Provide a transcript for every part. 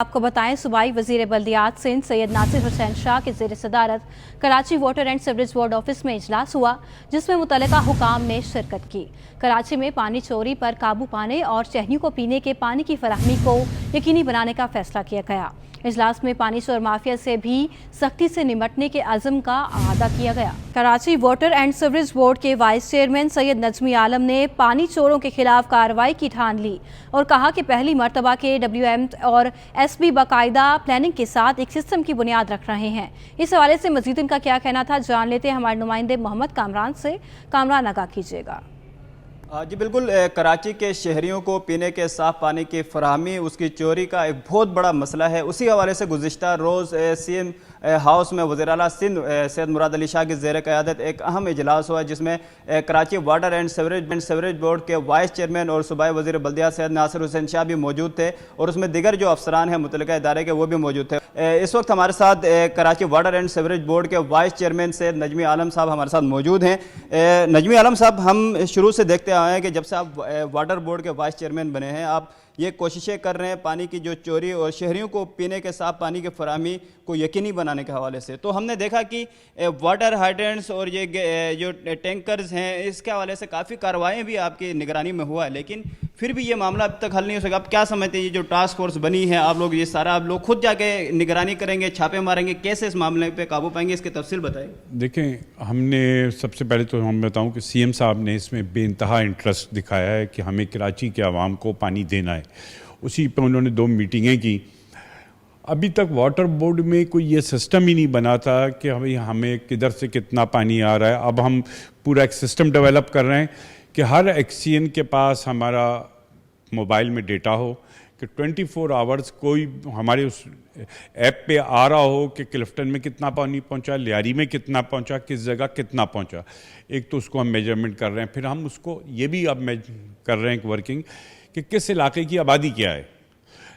आपको बताएं, सूबाई वजीर बल्दियात सिंध सैयद नासिर हुसैन शाह की ज़ेर सदारत Karachi water and sewerage board office में इजलास हुआ, जिसमें मुतल्लिका हुकाम ने शिरकत की। कराची में पानी चोरी पर काबू पाने और शहरियों को पीने के पानी की फराहमी को यकीनी बनाने का फैसला किया गया। इजलास में पानी चोर माफिया से भी सख्ती से निपटने के अज़म का अहाता किया गया। Karachi water and sewerage board के वाइस चेयरमैन सैयद नजमी आलम ने पानी चोरों के खिलाफ कार्रवाई की ठान ली और कहा कि पहली मरतबा के WM और SB बाकायदा प्लानिंग के साथ एक सिस्टम की बुनियाद रख रहे हैं। इस हवाले से मजीद इनका क्या कहना था, जान लेते हैं हमारे नुमाइंदे मोहम्मद कामरान से। कामरान, आगाह कीजिएगा। जी बिल्कुल, कराची के शहरियों को पीने के साफ़ पानी की फराहमी, उसकी चोरी का एक बहुत बड़ा मसला है। उसी हवाले से गुज़िश्ता रोज़ CM हाउस में वज़ीर आला सिंध सैयद मुराद अली शाह की ज़ेर क़यादत एक अहम इजलास हुआ, जिसमें Karachi water and sewerage board के वाइस चेयरमैन और सूबाई वज़ीर बल्दियात सैयद नासिर हुसैन शाह भी मौजूद थे और उसमें दिगर जो अफसरान हैं मुतल्लिका इदारे के वो भी मौजूद थे। इस वक्त हमारे साथ Karachi water and sewerage board के वाइस चेयरमैन सैयद नजमी आलम साहब हमारे साथ मौजूद हैं। नजमी आलम साहब, हम शुरू से देखते आए हैं कि जब से आप वाटर बोर्ड के वाइस चेयरमैन बने हैं, आप ये कोशिशें कर रहे हैं पानी की जो चोरी और शहरियों को पीने के साफ पानी की फराहमी को यकीनी बनाने के हवाले से। तो हमने देखा कि वाटर हाइड्रेंट्स और ये जो टैंकर्स हैं, इसके हवाले से काफ़ी कार्रवाई भी आपकी निगरानी में हुआ है, लेकिन फिर भी ये मामला अब तक हल नहीं हो सका। आप क्या समझते हैं, ये जो टास्क फोर्स बनी है, आप लोग ये सारा आप लोग खुद जाके निगरानी करेंगे, छापे मारेंगे, कैसे इस मामले पे काबू पाएंगे, इसकी तफसील बताइए। देखें, हमने सबसे पहले तो हम बताऊं कि CM साहब ने इसमें बेइंतहा इंटरेस्ट दिखाया है कि हमें कराची के आवाम को पानी देना है। उसी पर उन्होंने 2 मीटिंगें की। अभी तक वाटर बोर्ड में कोई ये सिस्टम ही नहीं बना था कि हमें किधर से कितना पानी आ रहा है। अब हम पूरा एक सिस्टम डेवलप कर रहे हैं कि हर एक्सीएन के पास हमारा मोबाइल में डेटा हो कि 24 आवर्स कोई हमारे उस ऐप पे आ रहा हो कि क्लिफ्टन में कितना पानी पहुंचा, लियारी में कितना पहुंचा, किस जगह कितना पहुंचा। एक तो उसको हम मेजरमेंट कर रहे हैं, फिर हम उसको ये भी अब कर रहे हैं वर्किंग कि किस इलाके की आबादी क्या है,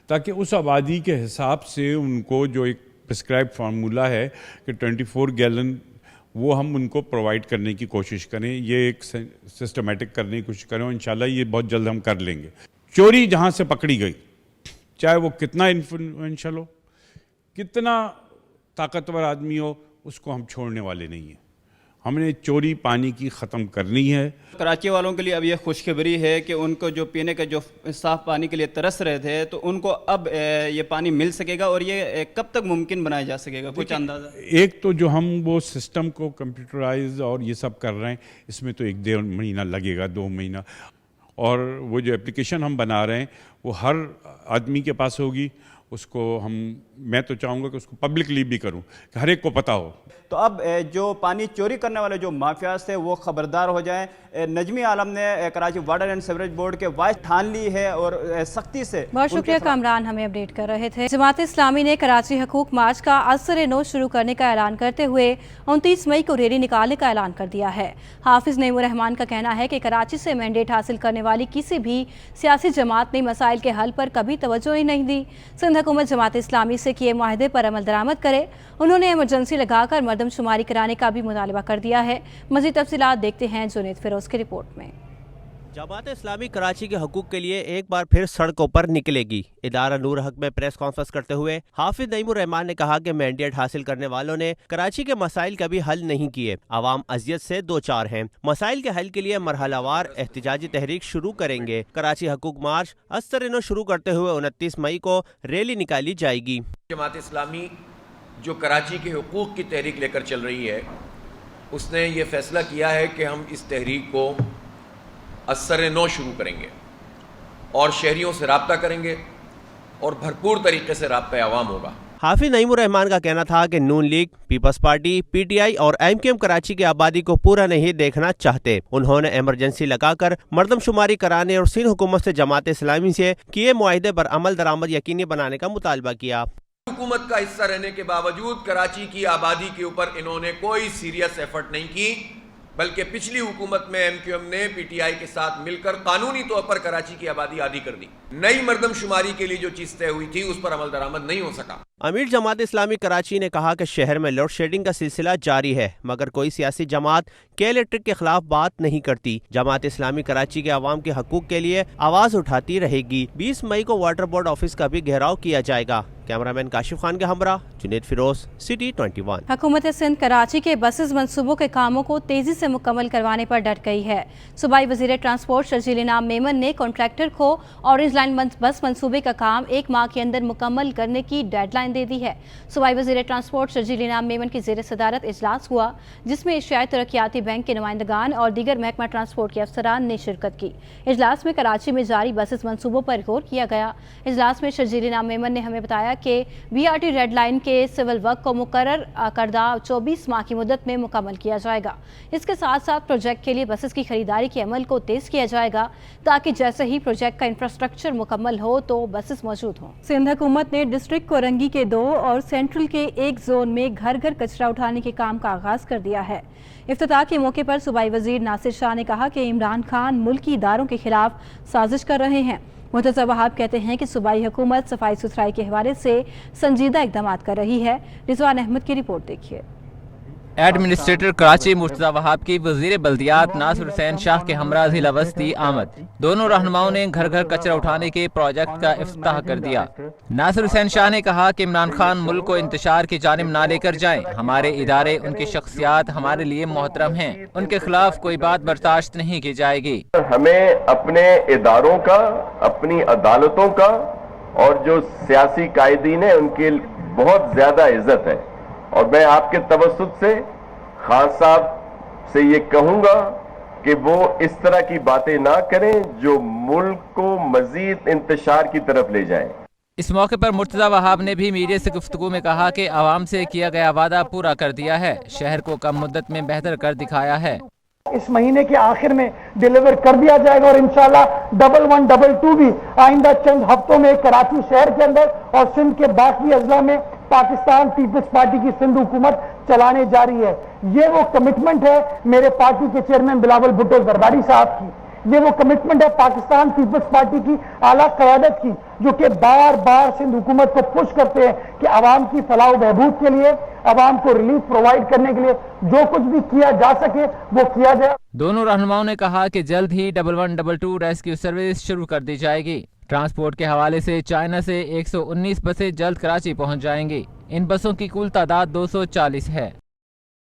ताकि उस आबादी के हिसाब से उनको जो एक प्रिस्क्राइब फार्मूला है कि 24 गैलन वो हम उनको प्रोवाइड करने की कोशिश करें, ये एक सिस्टमेटिक करने की कोशिश करें और इंशाल्लाह ये बहुत जल्द हम कर लेंगे। चोरी जहाँ से पकड़ी गई, चाहे वो कितना इन्फ्लुएंशियल हो, कितना ताकतवर आदमी हो, उसको हम छोड़ने वाले नहीं हैं। हमने चोरी पानी की ख़त्म करनी है। कराची वालों के लिए अब ये खुशखबरी है कि उनको जो पीने के जो साफ़ पानी के लिए तरस रहे थे, तो उनको अब ये पानी मिल सकेगा। और ये कब तक मुमकिन बनाया जा सकेगा, कुछ अंदाज़ा? एक तो जो हम वो सिस्टम को कंप्यूटराइज और ये सब कर रहे हैं, इसमें तो 1-1.5 महीना लगेगा, 2 महीना। और वो जो एप्लीकेशन हम बना रहे हैं वो हर आदमी के पास होगी। उसको मैं तो चाहूँगा कि उसको पब्लिकली भी करूँ कि हर एक को पता हो। तो अब जो पानी चोरी करने वाले जो माफियाज थे वो खबरदार हो जाएं। नजमी आलम ने Karachi water and sewerage board के वाइस ठान ली है और सख्ती से। बहुत शुक्रिया कामरान, हमें अपडेट कर रहे थे। जमात इस्लामी ने कराची हकूक मार्च का असर-ए-नौ शुरू करने का ऐलान करते हुए 29 मई को रैली निकालने का ऐलान कर दिया है। हाफिज नईमुर रहमान का कहना है कि कराची से मैंडेट हासिल करने वाली किसी भी सियासी जमात ने मसाइल के हल पर कभी तवज्जो ही नहीं दी। सिंध हुकूमत जमात इस्लामी से किए मुआहदे पर अमल दरामद करे। उन्होंने इमरजेंसी लगाकर मरदमशुमारी कराने का भी मुतालबा कर दिया है। मज़ीद तफसीलात देखते हैं जुनैद फिरोज की रिपोर्ट में। जमात इस्लामी कराची के हकूक के लिए एक बार फिर सड़कों पर निकलेगी। इदारा नूर हक में प्रेस कॉन्फ्रेंस करते हुए हाफिज नईमुर रहमान ने कहा कि मैंडेट हासिल करने वालों ने कराची के मसाइल कभी हल नहीं किए। आवाम अजियत से 2-4 हैं। मसाइल के हल के लिए मरहलावार एहतिजाजी तहरीक शुरू करेंगे। कराची हकूक मार्च असर-ए-नौ शुरू करते हुए 29 मई को रैली निकाली जाएगी। जमात इस्लामी जो कराची के हुकूक की तहरीक लेकर चल रही है, उसने ये फैसला किया है कि हम इस तहरीक को असर-ए-नौ शुरू करेंगे और शहरियों से राब्ता करेंगे और भरपूर तरीके से राब्ता अवाम होगा। हाफिज नईमुर रहमान का कहना था कि नून लीग, पीपल्स पार्टी, PTI और MKM कराची की आबादी को पूरा नहीं देखना चाहते। उन्होंने इमरजेंसी लगाकर मरदमशुमारी कराने और सिंध हुकूमत से जमात इस्लामी से किए मुआहदे पर अमल दरामद यकीनी बनाने का मुतालबा किया। हुकूमत का हिस्सा रहने के बावजूद कराची की आबादी के ऊपर इन्होंने कोई सीरियस एफर्ट नहीं की بلکہ پچھلی حکومت میں ایم کیو ایم نے پی ٹی آئی کے ساتھ مل کر قانونی طور پر کراچی کی آبادی آدھی کر دی. نئی مردم شماری کے لیے جو چیز طے ہوئی تھی اس پر عمل درآمد نہیں ہو سکا. امیر جماعت اسلامی کراچی نے کہا کہ شہر میں لوڈ شیڈنگ کا سلسلہ جاری ہے، مگر کوئی سیاسی جماعت کے الیکٹرک کے خلاف بات نہیں کرتی. جماعت اسلامی کراچی کے عوام کے حقوق کے لیے آواز اٹھاتی رہے گی. 20 مئی کو واٹر بورڈ آفس کا بھی گھیراؤ کیا جائے گا. کیمرامین کاشف خان کے ہمراہ جنید فیروز، سٹی 21. حکومت سندھ کراچی کے بسز منصوبوں کے کاموں کو تیزی سے مکمل کروانے پر ڈٹ گئی ہے. صوبائی وزیر ٹرانسپورٹ شرجیل انعام میمن نے کانٹریکٹر کو اورنج لائن بس منصوبے کا کام 1 ماہ کے اندر مکمل کرنے کی ڈیڈ لائن دے دی ہے. صوبائی وزیر ٹرانسپورٹ شرجیل انعام میمن کی زیر صدارت اجلاس ہوا، جس میں ایشیائی ترقیاتی بینک کے نمائندگان اور دیگر محکمہ ٹرانسپورٹ کے افسران نے شرکت کی. اجلاس میں کراچی میں جاری بسز منصوبوں پر غور کیا گیا. اجلاس میں شرجیل انعام میمن نے ہمیں بتایا کہ BRT ریڈ لائن کے سول ورک کو مقرر کردہ 24 ماہ کی مدت میں مکمل کیا جائے گا. اس کے ساتھ ساتھ پروجیکٹ کے لیے بسز کی خریداری کے عمل کو تیز کیا جائے گا تاکہ جیسے ہی پروجیکٹ کا انفراسٹرکچر مکمل ہو تو بسز موجود ہوں. سندھ حکومت نے ڈسٹرکٹ کورنگی کے 2 اور سینٹرل کے 1 زون میں گھر گھر کچرا اٹھانے کے کام کا آغاز کر دیا ہے. افتتاح کے موقع پر صوبائی وزیر ناصر شاہ نے کہا کہ عمران خان ملکی اداروں کے خلاف سازش کر رہے ہیں. مرتضی وہاب کہتے ہیں کہ صوبائی حکومت صفائی ستھرائی کے حوالے سے سنجیدہ اقدامات کر رہی ہے. رضوان احمد کی رپورٹ دیکھیے. ایڈمنسٹریٹر کراچی مرتضی وہاب کی وزیر بلدیات ناصر حسین شاہ کے ہمراہ ضلع وسطی آمد. دونوں رہنماؤں نے گھر گھر کچرا اٹھانے کے پروجیکٹ کا افتتاح کر دیا. ناصر حسین شاہ نے کہا کہ عمران خان ملک کو انتشار کی جانب نہ لے کر جائیں. ہمارے ادارے، ان کی شخصیات ہمارے لیے محترم ہیں. ان کے خلاف کوئی بات برداشت نہیں کی جائے گی. ہمیں اپنے اداروں کا، اپنی عدالتوں کا اور جو سیاسی قائدین ہیں ان کی بہت زیادہ عزت ہے. اور میں آپ کے توسط سے خان صاحب سے یہ کہوں گا کہ وہ اس طرح کی باتیں نہ کریں جو ملک کو مزید انتشار کی طرف لے جائیں. اس موقع پر مرتضی وہاب نے بھی میڈیا سے گفتگو میں کہا کہ عوام سے کیا گیا وعدہ پورا کر دیا ہے. شہر کو کم مدت میں بہتر کر دکھایا ہے. اس مہینے کے آخر میں ڈیلیور کر دیا جائے گا اور انشاءاللہ 1122 بھی آئندہ چند ہفتوں میں کراچی شہر کے اندر اور سندھ کے باقی اضلاع میں پاکستان پیپلز پارٹی کی سندھ حکومت چلانے جا رہی ہے. یہ وہ کمٹمنٹ ہے میرے پارٹی کے چیئرمین بلاول بھٹو زرداری صاحب کی. یہ وہ کمٹمنٹ ہے پاکستان پیپلز پارٹی کی اعلیٰ قیادت کی، جو کہ بار بار سندھ حکومت کو پش کرتے ہیں کہ عوام کی فلاح و بہبود کے لیے، عوام کو ریلیف پرووائڈ کرنے کے لیے جو کچھ بھی کیا جا سکے وہ کیا جائے. دونوں رہنماؤں نے کہا کہ جلد ہی 1122 ریسکیو سروس شروع کر دی جائے گی. ٹرانسپورٹ کے حوالے سے چائنا سے 119 بسیں جلد کراچی پہنچ جائیں گی. ان بسوں کی کل تعداد 240 ہے.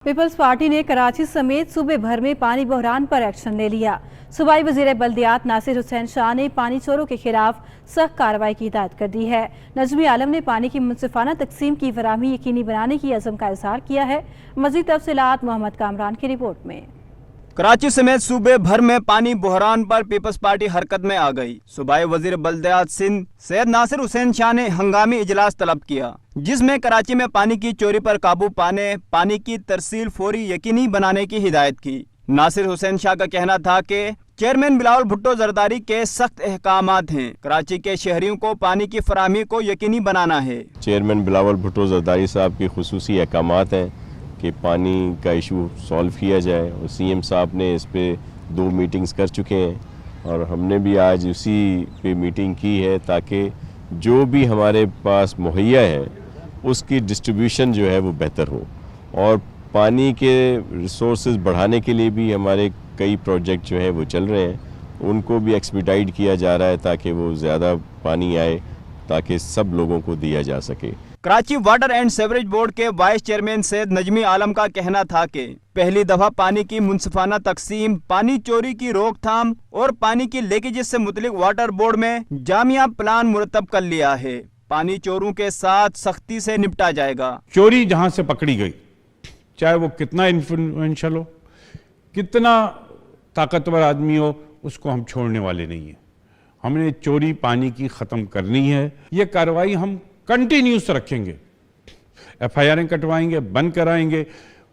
پیپلز پارٹی نے کراچی سمیت صوبے بھر میں پانی بحران پر ایکشن لے لیا. صوبائی وزیر بلدیات ناصر حسین شاہ نے پانی چوروں کے خلاف سخت کارروائی کی ہدایت کر دی ہے. نجمی عالم نے پانی کی منصفانہ تقسیم کی فراہمی یقینی بنانے کی عزم کا اظہار کیا ہے. مزید تفصیلات محمد کامران کی رپورٹ میں. کراچی سمیت صوبے بھر میں پانی بحران پر پیپلز پارٹی حرکت میں آ گئی. صوبائی وزیر بلدیات سندھ سید ناصر حسین شاہ نے ہنگامی اجلاس طلب کیا، جس میں کراچی میں پانی کی چوری پر قابو پانے، پانی کی ترسیل فوری یقینی بنانے کی ہدایت کی. ناصر حسین شاہ کا کہنا تھا کہ چیئرمین بلاول بھٹو زرداری کے سخت احکامات ہیں، کراچی کے شہریوں کو پانی کی فراہمی کو یقینی بنانا ہے. چیئرمین بلاول بھٹو زرداری صاحب کے خصوصی احکامات ہیں کہ پانی کا ایشو سالو کیا جائے، اور سی ایم صاحب نے اس پہ 2 میٹنگز کر چکے ہیں اور ہم نے بھی آج اسی پہ میٹنگ کی ہے تاکہ جو بھی ہمارے پاس مہیا ہے اس کی ڈسٹریبیوشن جو ہے وہ بہتر ہو. اور پانی کے ریسورسز بڑھانے کے لیے بھی ہمارے کئی پروجیکٹ جو ہیں وہ چل رہے ہیں، ان کو بھی ایکسپیڈائٹ کیا جا رہا ہے تاکہ وہ زیادہ پانی آئے تاکہ سب لوگوں کو دیا جا سکے. Karachi water and sewerage board کے وائس چیئرمین سید نجمی عالم کا کہنا تھا کہ پہلی دفعہ پانی کی منصفانہ تقسیم، پانی چوری کی روک تھام اور پانی کی لیکیجز سے متعلق واٹر بورڈ میں جامع پلان مرتب کر لیا ہے. پانی چوروں کے ساتھ سختی سے نپٹا جائے گا. چوری جہاں سے پکڑی گئی، چاہے وہ کتنا انفلوئنشل ہو، کتنا طاقتور آدمی ہو، اس کو ہم چھوڑنے والے نہیں ہیں. ہم نے چوری پانی کی ختم کرنی ہے. یہ کارروائی ہم کنٹینیوس رکھیں گے. ایف آئی آریں کٹوائیں گے، بند کرائیں گے،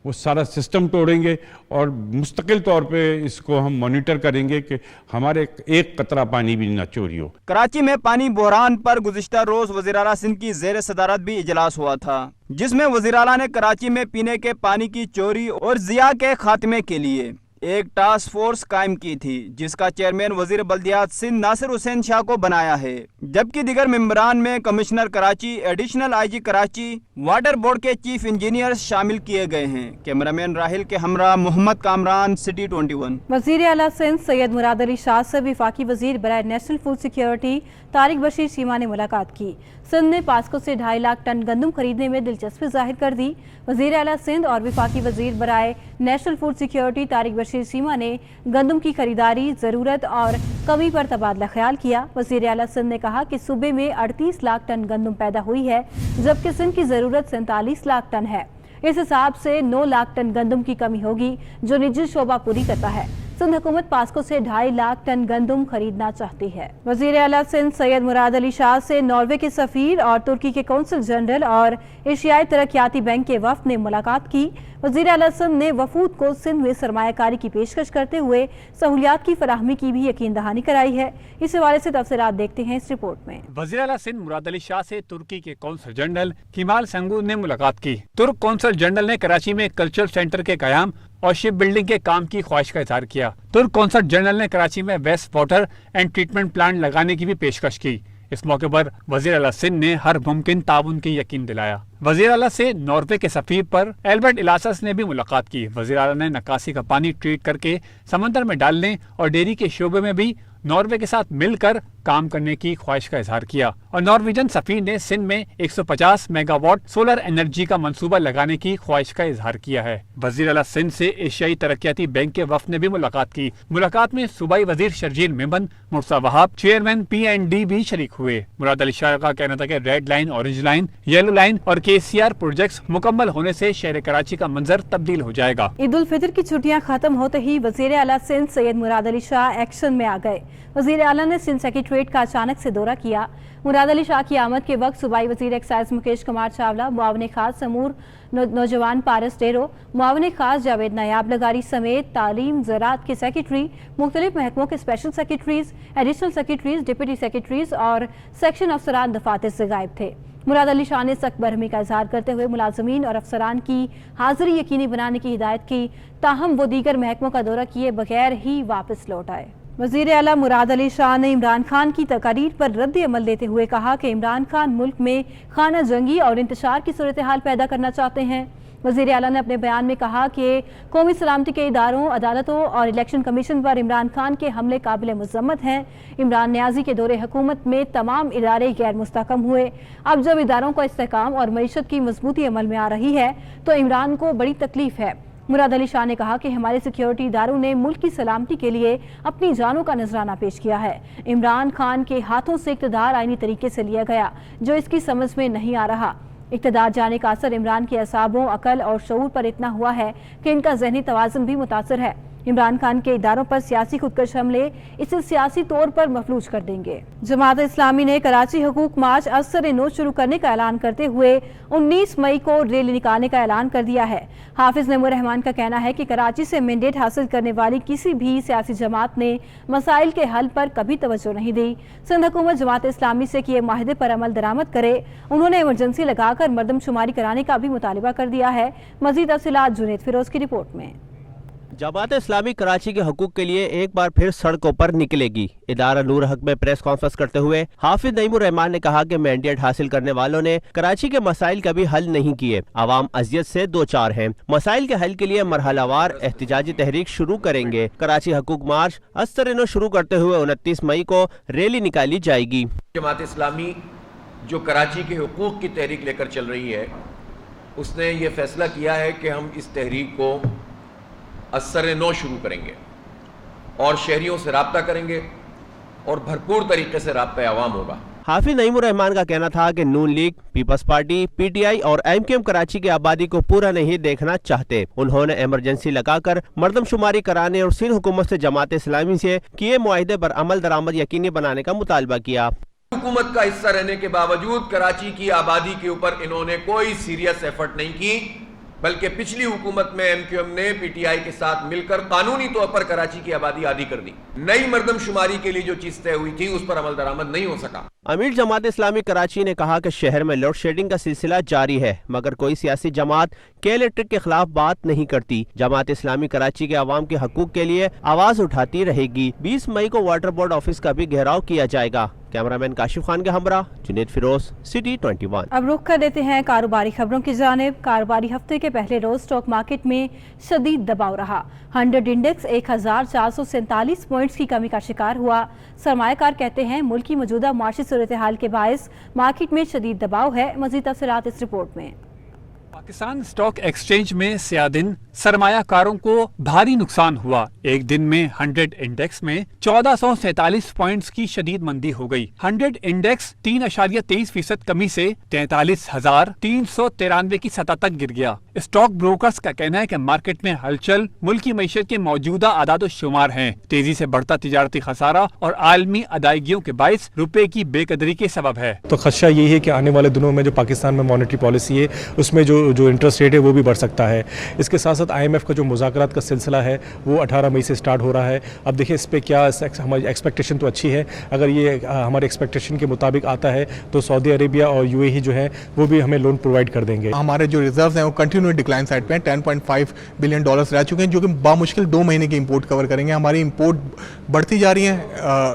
وہ سارا سسٹم توڑیں گے اور مستقل طور پہ اس کو ہم مانیٹر کریں گے کہ ہمارے ایک قطرہ پانی بھی نہ چوری ہو. کراچی میں پانی بحران پر گزشتہ روز وزیر اعلیٰ سندھ کی زیر صدارت بھی اجلاس ہوا تھا، جس میں وزیر اعلیٰ نے کراچی میں پینے کے پانی کی چوری اور ضیاع کے خاتمے کے لیے एक टास्क फोर्स कायम की थी जिसका चेयरमैन वजीर बल्दियात सिंध नासिर हुसैन शाह को बनाया है, जबकि दीगर मेंबरान में commissioner Karachi, additional IG Karachi, water board के चीफ इंजीनियर शामिल किए गए हैं। कैमरामैन राहिल के हमरा मोहम्मद कामरान, सिटी 21। वजीर आला सिंध सैयद मुराद अली शाह से वफाकी वजीर बराए national food security Tariq Bashir Cheema ने मुलाकात की। सिंध ने पास्को से 2.5 लाख टन गंदम खरीदने में दिलचस्पी जाहिर कर दी। वजीर आला सिंध और वफाकी वजीर बराए national food security Tariq Bashir Cheema ने गंदम की खरीदारी, ज़रूरत और कमी पर तबादला ख्याल किया। वजीर आला सिंध ने कहा कि सूबे में 38 लाख टन गंदम पैदा हुई है, जबकि सिंध की ज़रूरत 47 लाख टन है। इस हिसाब से 9 लाख टन गंदम की कमी होगी जो निजी शोबा पूरी करता है। सिंध हुकूमत पास्को से 2.5 लाख टन गंदम खरीदना चाहती है। वजीर आला सिंध सैयद मुराद अली शाह से नॉर्वे के सफीर और तुर्की के कौंसल जनरल और एशियाई तरक्याती बैंक के वफ्द ने मुलाकात की। वजीर आला सिंध ने वफूद को सिंध में सरमायाकारी की पेशकश करते हुए सहूलियात की फराहमी की भी यकीन दहानी कराई है। इस हवाले से तफसीलात देखते हैं इस रिपोर्ट में। वजीर आला सिंध मुराद अली शाह से तुर्की के कौंसल जनरल किमाल संगू ने मुलाकात की। तुर्क कौंसल जनरल ने कराची में कल्चरल सेंटर के कयाम और शिप बिल्डिंग के काम की ख्वाहिश का इजहार किया। तुर्क कौंसल जनरल ने कराची में waste water and treatment plant लगाने की भी पेशकश की। इस मौके पर वजीर आला सिंध ने हर मुमकिन ताउन की यकीन दिलाया। वजीर आला से नॉर्वे के सफीर पर एल्बर्ट इलासस ने भी मुलाकात की। वजीर आला ने नकासी का पानी ट्रीट करके समंदर में डालने और डेयरी के शोबे में भी नॉर्वे के साथ मिलकर काम करने की ख्वाहिश का इजहार किया और नॉर्वेजन सफीर ने सिंध में 150 मेगावाट सोलर एनर्जी का मंसूबा लगाने की ख्वाहिश का इजहार किया है। वजीर आला सिंध से एशियाई तरक्याती बैंक के वफ्द ने भी मुलाकात की। मुलाकात में सूबाई वजीर शर्जील मेमन, मुर्सा वहाब, चेयरमैन PND भी शरीक हुए। मुराद अली शाह का कहना था कि red line, orange line, yellow line और KCR प्रोजेक्ट्स मुकम्मल होने से शहर कराची का मंजर तब्दील हो जाएगा। ईद उल फितर की छुट्टियां खत्म होते ही वजीर आला सिंध सैयद मुराद अली शाह एक्शन में आ गए। वजीर आला ने सिंध सेक्रेटरीट का अचानक से दौरा किया। मुराद अली शाह की आमद के वक्त सूबाई वजीर एक्साइज मुकेश कुमार चावला, मुआविन खास समूर नौजवान पारस डेरो, मुआविन खास जावेद नायाब लगारी समेत तालीम, ज़राअत के सेक्रेटरी, मुख्तलिफ महकमों के special secretaries, additional secretaries, deputy secretaries और सेक्शन अफसरान दफातर से गायब थे। मुराद अली शाह ने सख्त बरहमी का इजहार करते हुए मुलाजमीन और अफसरान की हाजिरी यकीनी बनाने की हिदायत की, ताहम वो दीगर महकमों का दौरा किए बगैर ही वापस लौट आए। वजीर आला मुराद अली शाह ने इमरान खान की तकारीर पर रद्द अमल देते हुए कहा कि इमरान खान मुल्क में खाना जंगी और इंतशार की सूरत हाल पैदा करना चाहते हैं। वजीर आला ने अपने बयान में कहा कि कौमी सलामती के इदारों, अदालतों और इलेक्शन कमीशन पर इमरान खान के हमले काबिल मजम्मत हैं। इमरान न्याजी के दौरे हुकूमत में तमाम इदारे गैर मुस्तहकम हुए। अब जब इदारों का इस्तेहकाम और मईशत की मजबूती अमल में आ रही है तो इमरान को बड़ी तकलीफ है। मुराद अली शाह ने कहा कि हमारे सिक्योरिटी इदारों ने मुल्क की सलामती के लिए अपनी जानों का नजराना पेश किया है। इमरान खान के हाथों से इक़्तिदार आईनी तरीके से लिया गया जो इसकी समझ में नहीं आ रहा। इक़्तिदार जाने का असर इमरान के असाबों, अकल और शऊर पर इतना हुआ है कि इनका जहनी तवाज़ुन भी मुतासर है। इमरान खान के इदारों पर सियासी खुदकश हमले इसे सियासी तौर पर मफलूज कर देंगे। जमात इस्लामी ने कराची हुकूक मार्च असर-ए-नौ शुरू करने का ऐलान करते हुए 19 मई को रैली निकालने का ऐलान कर दिया है। हाफिज नईमुर रहमान का कहना है कि कराची से मैंडेट हासिल करने वाली किसी भी सियासी जमात ने मसाइल के हल पर कभी तवज्जो नहीं दी। सिंध हुकूमत जमात इस्लामी से किए माहिदे पर अमल दरामद करे। उन्होंने इमरजेंसी लगाकर मरदमशुमारी कराने का भी मुतालिबा कर दिया है। मजीद तफसीलात जुनैद फिरोज की रिपोर्ट में। जमात इस्लामी कराची के हकूक के लिए एक बार फिर सड़कों पर निकलेगी। इदारा नूर हक में प्रेस कॉन्फ्रेंस करते हुए हाफिज नईमुर रहमान ने कहा कि मैंडेट हासिल करने वालों ने कराची के मसाइल कभी हल नहीं किए। आवाम अजियत से दो चार हैं। मसाइल के हल के लिए मरहलावार एहतिजाजी तहरीक शुरू करेंगे। कराची हकूक मार्च असर-ए-नौ शुरू करते हुए 29 मई को रैली निकाली जाएगी। जमात इस्लामी जो कराची के हुकूक की तहरीक लेकर चल रही है, उसने ये फैसला किया है कि हम इस तहरीक को असर-ए-नौ शुरू करेंगे और शहरियों से राब्ता करेंगे और भरपूर तरीके से राब्ता अवाम होगा। हाफिज नईमुर रहमान का कहना था कि नून लीग, पीपल्स पार्टी, PTI और MQM कराची की आबादी को पूरा नहीं देखना चाहते। उन्होंने इमरजेंसी लगाकर मरदमशुमारी कराने और सिंध हुकूमत से जमात इस्लामी से किए मुआहिदे पर अमल दरामद यकीनी बनाने का मुतालबा किया। हुकूमत का हिस्सा रहने के बावजूद कराची की आबादी के ऊपर इन्होंने कोई सीरियस एफर्ट नहीं की, बल्कि पिछली हुकूमत में MQM ने PTI के साथ मिलकर कानूनी तौर पर कराची की आबादी आधी कर दी। नई मरदमशुमारी के लिए जो चीज तय हुई थी उस पर अमल दरामद नहीं हो सका। अमीर जमात इस्लामी कराची ने कहा कि शहर में लोड शेडिंग का सिलसिला जारी है, मगर कोई सियासी जमात के इलेक्ट्रिक के खिलाफ बात नहीं करती। जमात इस्लामी कराची के आवाम के हकूक के लिए आवाज उठाती रहेगी। 20 मई को वाटर बोर्ड ऑफिस का भी घेराव किया जाएगा। कैमरामैन काशिफ खान के हमरा जुनेद फिरोज, सिटी 21। अब रुख कर देते हैं कारोबारी खबरों की जानिब। कारोबारी हफ्ते के पहले रोज स्टॉक मार्केट में शदीद दबाव रहा। 100 इंडेक्स 1447 पॉइंट्स की कमी का शिकार हुआ। सरमायाकार कहते हैं मुल्क की मौजूदा माशी सूरत हाल के बायस मार्केट में शदीद दबाव है। मजीद तफसीलात इस रिपोर्ट में। पाकिस्तान स्टॉक एक्सचेंज में स्या दिन सरमायाकारों को भारी नुकसान हुआ। एक दिन में 100 इंडेक्स में 1447 पॉइंट्स की शदीद मंदी हो गई। 100 इंडेक्स 3.23% कमी से 43,393 की सतह तक गिर गया। स्टॉक ब्रोकर्स का कहना है कि मार्केट में हलचल मुल्क की मईशत के मौजूदा आदाद शुमार हैं। तेजी से बढ़ता तिजारती खसारा और आलमी अदायगियों के बाइस रुपए की बेकदरी के सबब है। तो खदशा यही है कि आने वाले दिनों में जो पाकिस्तान में मॉनेटरी पॉलिसी है उसमें जो इंटरेस्ट रेट है वो भी बढ़ सकता है। इसके साथ साथ IMF का जो मुज़ाकरात का सिलसिला है वो 18 मई से स्टार्ट हो रहा है। अब देखिए इस पे क्या हमारी एक्सपेक्टेशन तो अच्छी है। अगर ये हमारे एक्सपेक्टेशन के मुताबिक आता है तो सऊदी अरेबिया और UAE जो है वो भी हमें लोन प्रोवाइड कर देंगे। हमारे जो रिजर्व्स हैं वो कंटिन्यू डिक्लाइन साइड पे हैं। 10.5 बिलियन डॉलर्स रह चुके हैं जो कि बामुश्किल 2 महीने की इंपोर्ट कवर करेंगे। हमारी इंपोर्ट बढ़ती जा रही है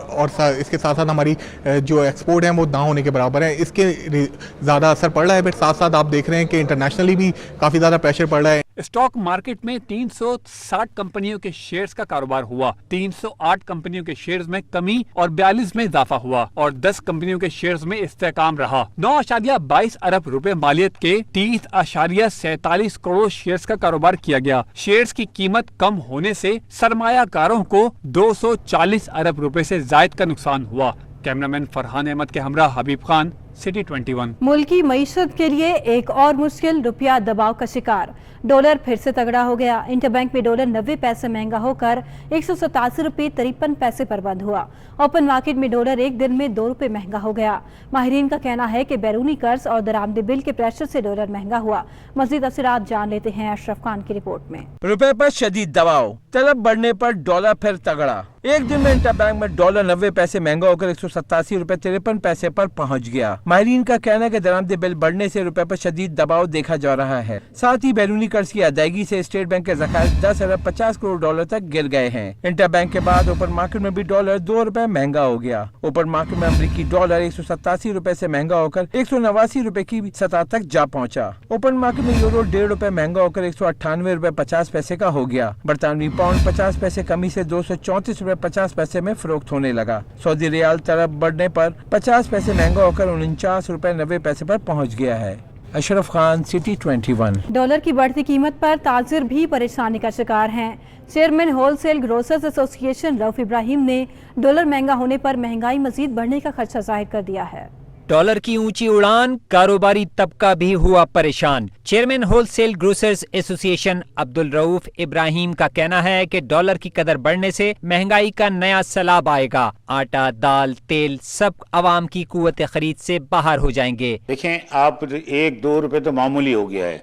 और इसके साथ साथ हमारी जो एक्सपोर्ट है वो ना होने के बराबर है। इसके ज़्यादा असर पड़ रहा है, बट साथ साथ आप देख रहे हैं कि इंटरनेशनली भी काफ़ी ज़्यादा प्रेशर पड़ रहा है। स्टॉक मार्केट में 360 कंपनियों के शेयर्स का कारोबार हुआ। 308 कंपनियों के शेयर्स में कमी और 42 में इजाफा हुआ और 10 कंपनियों के शेयर्स में इस्तेहकाम रहा। 9.22 अरब रुपए मालियत के 30.47 करोड़ शेयर्स का कारोबार किया गया। शेयर्स की कीमत कम होने से सरमायाकारों को 240 अरब रुपए से जायद का नुकसान हुआ। कैमरामैन फरहान अहमद के हमरा हबीब खान, सिटी 21। मुल्क की मईशत के लिए एक और मुश्किल, रुपया दबाव का शिकार। डॉलर फिर से तगड़ा हो गया। इंटरबैंक में डॉलर 90 पैसे महंगा होकर 187 रुपये 53 पैसे पर बंद हुआ। ओपन मार्केट में डॉलर एक दिन में 2 रुपये महंगा हो गया। माहिरीन का कहना है कि बैरूनी कर्ज और दरामदी बिल के प्रेशर से डॉलर महंगा हुआ। मजीद तफसीलात जान लेते हैं अशरफ खान की रिपोर्ट में। रुपए पर शदीद दबाव, तलब बढ़ने पर डॉलर फिर तगड़ा। एक दिन में इंटरबैंक में डॉलर 90 पैसे महंगा होकर 187 रुपये 53 पैसे पर पहुंच गया। माहिरीन का कहना है कि दरामदी बिल बढ़ने से रुपए पर शदीद दबाव देखा जा रहा है। साथ ही बैरूनी कर्ज की अदायगी से स्टेट बैंक के ज़खायर 10 अरब 50 करोड़ डॉलर तक गिर गए हैं। इंटरबैंक के बाद ओपन मार्केट में भी डॉलर 2 रुपए महंगा हो गया। ओपन मार्केट में अमरीकी डॉलर 187 रुपए से महंगा होकर 189 रुपए की सतह तक जा पहुंचा। ओपन मार्केट में यूरो 1.5 रुपए महंगा होकर 198 रुपए 50 पैसे का हो गया। बरतानवी पाउंड 50 पैसे कमी से 234 रुपए 50 पैसे में फरोख्त होने लगा। सऊदी रियाल तलब बढ़ने पर 50 पैसे महंगा होकर 49 रुपए 90 पैसे पर पहुंच गया है। अशरफ खान, सिटी 21। डॉलर की बढ़ती कीमत पर ताजिर भी परेशानी का शिकार हैं। Chairman wholesale grocers association Rauf Ibrahim ने डॉलर महंगा होने पर महंगाई मजीद बढ़ने का खदशा जाहिर कर दिया है। डॉलर की ऊंची उड़ान, कारोबारी तबका भी हुआ परेशान। Chairman wholesale grocers association Abdul Rauf Ibrahim का कहना है कि डॉलर की कदर बढ़ने से महंगाई का नया सैलाब आएगा। आटा, दाल, तेल सब आवाम की कुव्वत खरीद से बाहर हो जाएंगे। देखें आप, 1-2 रुपए तो मामूली हो गया है।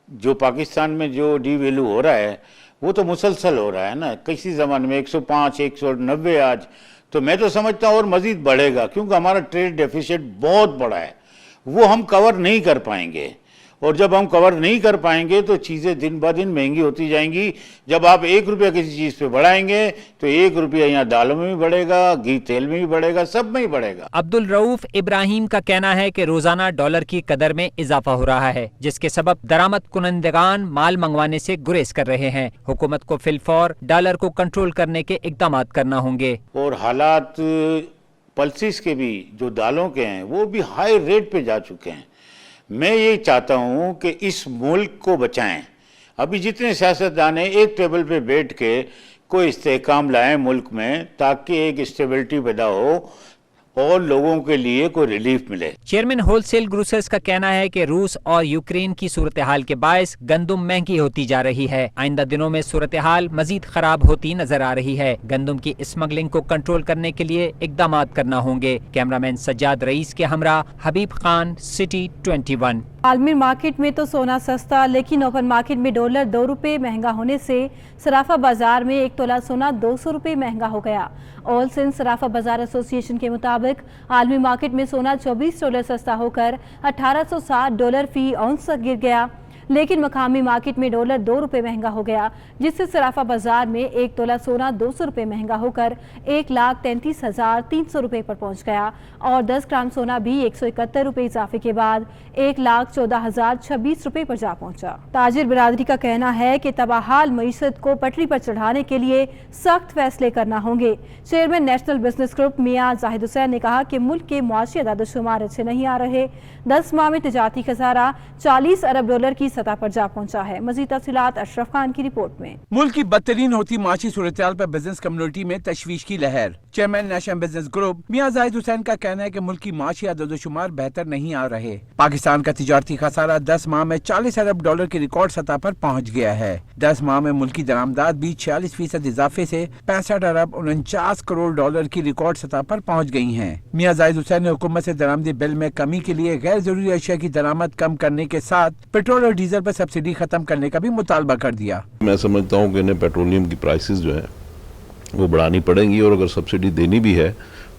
जो पाकिस्तान में जो डी वैल्यू हो रहा है वो तो मुसलसल हो रहा है ना। किसी ज़माने में 105, 190 आज, तो मैं तो समझता हूँ और मजीद बढ़ेगा, क्योंकि हमारा ट्रेड डेफिसिट बहुत बड़ा है। वो हम कवर नहीं कर पाएंगे, और जब हम कवर नहीं कर पाएंगे तो चीज़ें दिन ब दिन महंगी होती जाएंगी। जब आप 1 रुपया किसी चीज़ पे बढ़ाएंगे तो 1 रुपया यहाँ दालों में भी बढ़ेगा, घी तेल में भी बढ़ेगा, सब में ही बढ़ेगा। अब्दुल रऊफ इब्राहिम का कहना है कि रोजाना डॉलर की कदर में इजाफा हो रहा है, जिसके सबब दरामद कुनंदगान माल मंगवाने से गुरेज कर रहे हैं। हुकूमत को फिलफौर डॉलर को कंट्रोल करने के इकदाम करना होंगे। और हालात पल्सिस के भी जो दालों के हैं वो भी हाई रेट पे जा चुके हैं। मैं ये चाहता हूँ कि इस मुल्क को बचाएं। अभी जितने सियासतदान हैं एक टेबल पे बैठ के कोई इस्तेहकाम लाएं मुल्क में, ताकि एक स्टेबिलिटी पैदा हो और लोगों के लिए कोई रिलीफ मिले। चेयरमैन होलसेल ग्रोसर्स का कहना है कि रूस और यूक्रेन की सूरत हाल के बायस गंदुम महंगी होती जा रही है। आइंदा दिनों में सूरत हाल मजीद खराब होती नजर आ रही है। गंदुम की स्मगलिंग को कंट्रोल करने के लिए इकदाम करना होंगे। कैमरामैन सज्जाद रईस के हमरा हबीब खान, सिटी 21। आलमी मार्केट में तो सोना सस्ता, लेकिन ओपन मार्केट में डॉलर 2 रुपये महंगा होने से सराफा बाजार में 1 तोला सोना 200 रुपये महंगा हो गया। ऑल सिंध सराफा बाजार एसोसिएशन के मुताबिक मुताबिक आलमी मार्केट में सोना $24 सस्ता होकर $1860 फी औंस तक गिर गया, लेकिन मकामी मार्केट में डॉलर $2 महंगा हो गया, जिससे सराफा बाजार में 1 तोला सोना $200 महंगा होकर 1,33,300 रुपये पर पहुंच गया और 10 ग्राम सोना भी 171 रुपये इजाफे के बाद 1,14,026 रुपये पर जा पहुंचा। ताजिर बिरादरी का कहना है कि तबाहाल मईशत को पटरी पर चढ़ाने के लिए सख्त फैसले करना होंगे। चेयरमैन नेशनल बिजनेस ग्रुप मियां जाहिद हुसैन ने कहा कि मुल्क के मुआशी अदाद-ओ-शुमार अच्छे नहीं आ रहे। 10 माह में तिजारती खसारा $40 अरब की सतह पर जा पहुंचा है। मजीद तफसीलात अशरफ खान की रिपोर्ट में। मुल्क की बदतरीन होती माशी सूरत-ए-हाल पर बिजनेस कम्युनिटी में तशवीश की लहर। चेयरमैन नेशनल बिजनेस ग्रुप मियां जाहिद हुसैन का कहना है कि मुल्क की माशी अदद-ओ-शुमार बेहतर नहीं आ रहे। पाकिस्तान का तिजारती खसारा 10 माह में $40 अरब की रिकॉर्ड सतह पर पहुंच गया है। 10 माह में मुल्की दरामदाद भी 46% इजाफे से $65 अरब 49 करोड़ की रिकॉर्ड सतह पर पहुंच गई हैं। मियां जाहिद हुसैन ने हुकूमत से दरामदी बिल में कमी के लिए गैर जरूरी अशिया की दरामद कम करने के साथ पेट्रोल और डीजल पर सब्सिडी खत्म करने का भी मुतालबा कर दिया। मैं समझता हूँ कि इन्हें पेट्रोलियम की प्राइसेस जो है वो बढ़ानी पड़ेंगी और अगर सब्सिडी देनी भी है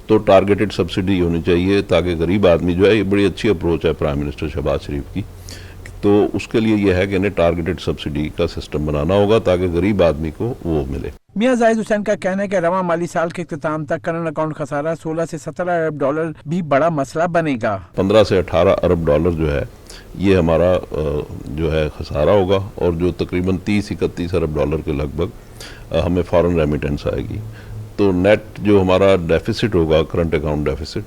तो टारगेटेड सब्सिडी होनी चाहिए, ताकि गरीब आदमी जो है, ये बड़ी अच्छी अप्रोच है प्राइम मिनिस्टर शहबाज शरीफ की, तो उसके लिए ये है कि इन्हें टारगेटेड सब्सिडी का सिस्टम बनाना होगा ताकि गरीब आदमी को वो मिले। मियां जाहिद हुसैन का कहना है कि रवां माली साल के इख्तिताम तक करंट अकाउंट खसारा $16 से $17 अरब भी बड़ा मसला बनेगा। 15 से 18 अरब डॉलर जो है ये हमारा जो है खसारा होगा और जो तकरीबन 30-31 अरब डॉलर के लगभग हमें फॉरेन रेमिटेंस आएगी। तो नेट जो हमारा डेफिसिट होगा, करंट अकाउंट डेफिसिट,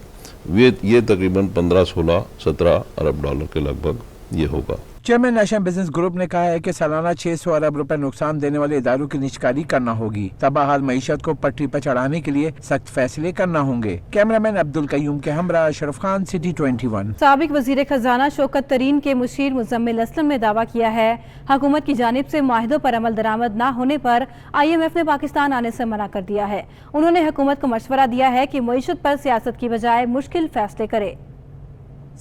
ये तकरीबन 15, 16, 17 अरब डॉलर के लगभग ये होगा। चेयरमैन नेशनल बिजनेस ग्रुप ने कहा है कि सालाना 600 अरब रुपए नुकसान देने वाले इदारों की निष्कारी करना होगी। तबाहाल मईशत को पटरी पर चढ़ाने के लिए सख्त फैसले करना होंगे। कैमरामैन अब्दुल कयूम के हमरा अशरफ खान, सिटी 21। साबिक वजीर खजाना शौकत तरीन के मुशीर मुजम्मिल असलम ने दावा किया है हुकूमत की जानिब से माहिदों पर अमल दरामद न होने पर IMF ने पाकिस्तान आने से मना कर दिया है। उन्होंने हुकूमत को मशवरा दिया है कि मईशत पर सियासत की बजाय मुश्किल फैसले करे।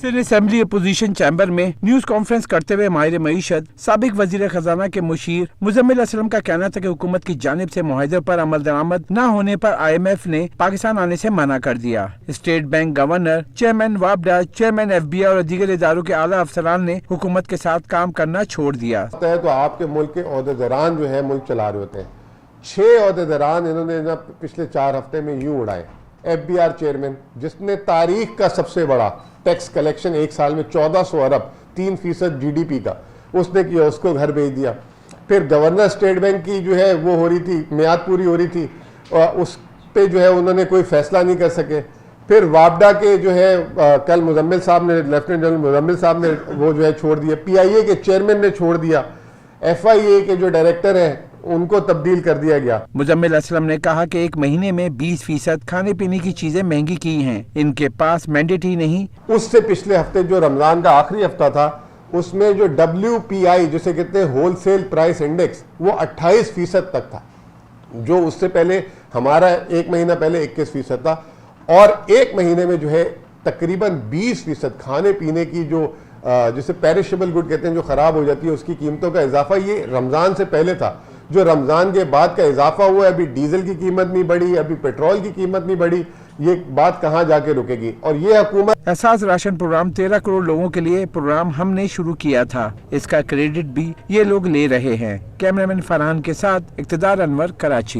सिंध असेंबली अपोजिशन चैम्बर में न्यूज कॉन्फ्रेंस करते हुए माहिर मईशत साबिक वजीर खजाना के मुशीर मुजम्मिल असलम का कहना था कि हुकूमत की जानिब से मुआहदे पर अमल दरामद न होने पर IMF ने पाकिस्तान आने से मना कर दिया। स्टेट बैंक गवर्नर, चेयरमैन वापडा, चेयरमैन FBI और दीगर इदारों के आला अफसरान ने हुकूमत के साथ काम करना छोड़ दिया। तो आपके मुल्क के ओहदेदारान जो है मुल्क चला रहे होते हैं। 6 ओहदेदारान इन्होंने ना पिछले 4 हफ्ते में यूं उड़ाए। FBR चेयरमैन, जिसने तारीख का सबसे बड़ा टैक्स कलेक्शन एक साल में 1400 अरब 3% GDP का उसने किया, उसको घर भेज दिया। फिर गवर्नर स्टेट बैंक की जो है वो हो रही थी, मियाद पूरी हो रही थी और उस पे जो है उन्होंने कोई फैसला नहीं कर सके। फिर वापडा के जो है कल मुजम्मिल साहब ने, लेफ्टिनेंट जनरल मुजम्मिल साहब ने वो जो है छोड़ दिया। PIA के चेयरमैन ने छोड़ दिया। FIA के जो डायरेक्टर हैं उनको तब्दील कर दिया गया। मुजम्मिल असलम ने कहा कि 1 महीने में 20% खाने पीने की चीजें महंगी की हैं। इनके पास मैंडेट ही नहीं। उससे पिछले हफ्ते जो रमजान का आखिरी हफ्ता था उसमें जो WPI जिसे कहते हैं होलसेल प्राइस इंडेक्स, वो 28% तक था, जो उससे पहले हमारा 1 महीना पहले 21% था। और 1 महीने में जो है तकरीबन 20% खाने पीने की जो जिसे पेरिशेबल गुड कहते हैं, जो खराब हो जाती है, उसकी कीमतों का इजाफा ये रमजान से पहले था। जो रमजान के बाद का इजाफा हुआ है, अभी डीजल की कीमत नहीं बढ़ी, अभी पेट्रोल की कीमत नहीं बढ़ी, ये बात कहाँ जाके रुकेगी। और ये हुकूमत एहसास राशन प्रोग्राम 13 करोड़ लोगों के लिए प्रोग्राम हमने शुरू किया था, इसका क्रेडिट भी ये लोग ले रहे हैं। कैमरामैन फरहान के साथ इक्तदार अनवर, कराची।